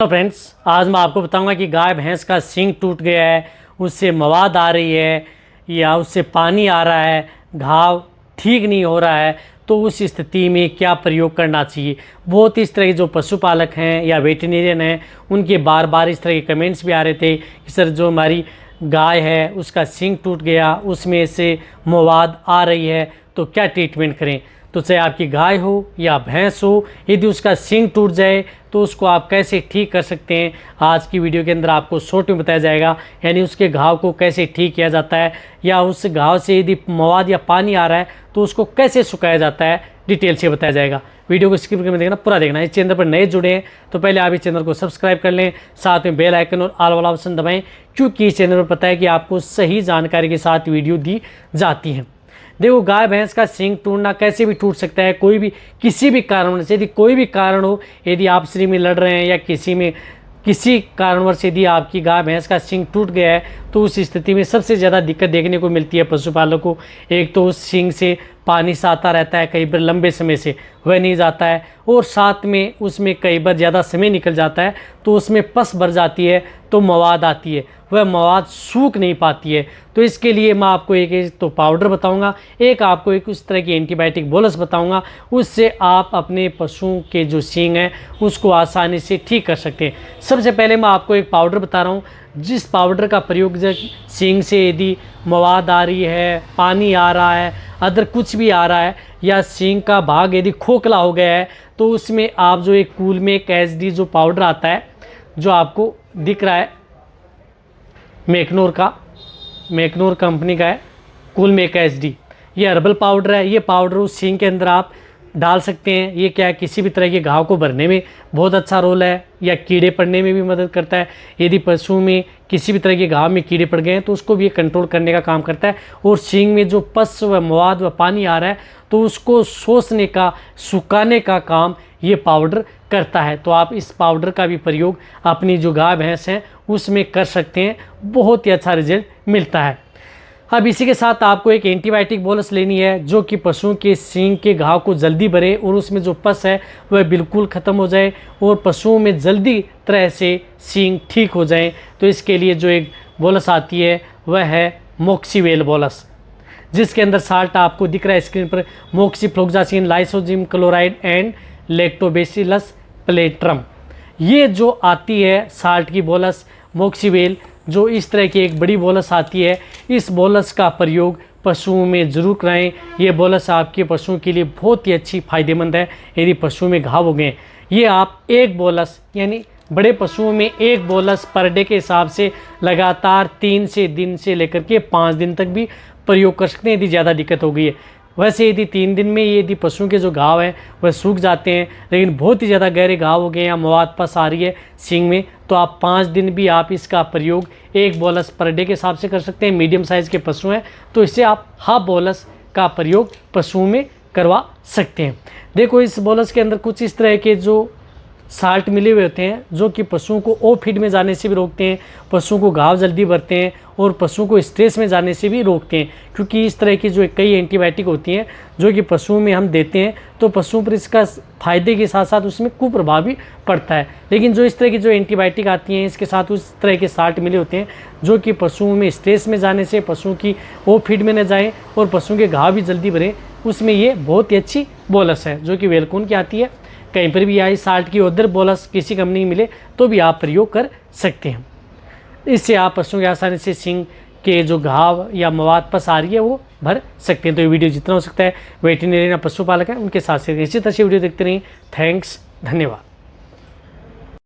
तो फ्रेंड्स, आज मैं आपको बताऊंगा कि गाय भैंस का सींग टूट गया है, उससे मवाद आ रही है या उससे पानी आ रहा है, घाव ठीक नहीं हो रहा है, तो उस स्थिति में क्या प्रयोग करना चाहिए। बहुत इस तरह के जो पशुपालक हैं या वेटरनेरियन हैं, उनके बार बार इस तरह के कमेंट्स भी आ रहे थे कि सर जो हमारी गाय है उसका सींग टूट गया, उसमें से मवाद आ रही है, तो क्या ट्रीटमेंट करें। तो चाहे आपकी गाय हो या भैंस हो, यदि उसका सींग टूट जाए तो उसको आप कैसे ठीक कर सकते हैं, आज की वीडियो के अंदर आपको शॉर्ट में बताया जाएगा। यानी उसके घाव को कैसे ठीक किया जाता है, या उस घाव से यदि मवाद या पानी आ रहा है तो उसको कैसे सुखाया जाता है, डिटेल से बताया जाएगा। वीडियो को स्किप करके देखना, पूरा देखना। इस चैनल पर नए जुड़े हैं तो पहले आप इस चैनल को सब्सक्राइब कर लें, साथ में बेल आइकन और ऑल वाला ऑप्शन दबाएं, क्योंकि इस चैनल पर पता है कि आपको सही जानकारी के साथ वीडियो दी जाती है। देखो, गाय भैंस का सींग टूटना कैसे भी टूट सकता है, कोई भी किसी भी कारण से, यदि कोई भी कारण हो, यदि आप श्री में लड़ रहे हैं या किसी कारणवश यदि आपकी गाय भैंस का सींग टूट गया है, तो उस स्थिति में सबसे ज़्यादा दिक्कत देखने को मिलती है पशुपालक को। एक तो उस सींग से पानी सा आता रहता है, कई बार लंबे समय से वह नहीं जाता है, और साथ में उसमें कई बार ज़्यादा समय निकल जाता है तो उसमें पस भर जाती है, तो मवाद आती है, वह मवाद सूख नहीं पाती है। तो इसके लिए मैं आपको एक तो पाउडर बताऊंगा, एक आपको एक उस तरह की एंटीबायोटिक बोलस बताऊंगा, उससे आप अपने पशुओं के जो सींग हैं उसको आसानी से ठीक कर सकते हैं। सबसे पहले मैं आपको एक पाउडर बता रहा हूँ, जिस पाउडर का प्रयोग जब सींग से यदि मवाद आ रही है, पानी आ रहा है, अदर कुछ भी आ रहा है, या सींग का भाग यदि खोखला हो गया है, तो उसमें आप जो एक कूलमेक HD जो पाउडर आता है, जो आपको दिख रहा है, मैकनोर कंपनी का है कूलमेक HD, ये हर्बल पाउडर है। ये पाउडर उस सींग के अंदर आप डाल सकते हैं। ये क्या है, किसी भी तरह के घाव को भरने में बहुत अच्छा रोल है, या कीड़े पड़ने में भी मदद करता है। यदि पशु में किसी भी तरह के घाव में कीड़े पड़ गए हैं तो उसको भी ये कंट्रोल करने का काम करता है। और सींग में जो पस व मवाद व पानी आ रहा है तो उसको सोखने का, सुखाने का काम ये पाउडर करता है। तो आप इस पाउडर का भी प्रयोग अपनी जो गाय भैंस हैं उसमें कर सकते हैं, बहुत ही अच्छा रिजल्ट मिलता है। अब इसी के साथ आपको एक एंटीबायोटिक बोलस लेनी है, जो कि पशुओं के सींग के घाव को जल्दी भरे और उसमें जो पस है वह बिल्कुल ख़त्म हो जाए और पशुओं में जल्दी तरह से सींग ठीक हो जाए। तो इसके लिए जो एक बोलस आती है वह है मोक्सीवेल बोलस, जिसके अंदर साल्ट आपको दिख रहा है स्क्रीन पर, मोक्सीफ्लोक्सासिन, लाइसोजिम क्लोराइड एंड लैक्टोबैसिलस प्लेट्रम। ये जो आती है साल्ट की बोलस मोक्सीवेल, जो इस तरह की एक बड़ी बोलस आती है, इस बोलस का प्रयोग पशुओं में ज़रूर कराएं। ये बोलस आपके पशुओं के लिए बहुत ही अच्छी फ़ायदेमंद है। यदि पशुओं में घाव हो गए, ये आप एक बोलस, यानी बड़े पशुओं में एक बोलस पर डे के हिसाब से लगातार 3 दिन से लेकर के 5 दिन तक भी प्रयोग कर सकते हैं, यदि ज़्यादा दिक्कत हो गई है। वैसे यदि 3 दिन में यदि पशुओं के जो घाव हैं वह सूख जाते हैं, लेकिन बहुत ही ज़्यादा गहरे घाव हो गए या मवाद पस आ रही है सींग में, तो आप 5 दिन भी आप इसका प्रयोग एक बोलस पर डे के हिसाब से कर सकते हैं। मीडियम साइज़ के पशु हैं तो इससे आप हाफ बोलस का प्रयोग पशुओं में करवा सकते हैं। देखो, इस बोलस के अंदर कुछ इस तरह के जो साल्ट मिले हुए होते हैं, जो कि पशुओं को ओफीड में जाने से भी रोकते हैं, पशुओं को घाव जल्दी भरते हैं और पशुओं को स्ट्रेस में जाने से भी रोकते हैं। क्योंकि इस तरह की जो कई एंटीबायोटिक होती हैं जो कि पशुओं में हम देते हैं, तो पशुओं पर इसका फ़ायदे के साथ साथ उसमें कुप्रभाव भी पड़ता है। लेकिन जो इस तरह की जो एंटीबायोटिक आती हैं, इसके साथ उस तरह के साल्ट मिले होते हैं जो कि पशुओं में स्ट्रेस में जाने से पशुओं की ओफीड में न जाएँ और पशुओं के घाव भी जल्दी भरें, उसमें ये बहुत ही अच्छी बोलस है, जो कि वेलकून की आती है। कहीं पर भी आई साल्ट की उधर बोलस किसी कंपनी में मिले तो भी आप प्रयोग कर सकते हैं। इससे आप पशुओं के आसानी से सींग के जो घाव या मवाद पस आ रही है वो भर सकते हैं। तो ये वीडियो जितना हो सकता है वेटरनरी या पशुपालक हैं उनके साथ से इसी तरह से वीडियो देखते रहिए। थैंक्स, धन्यवाद।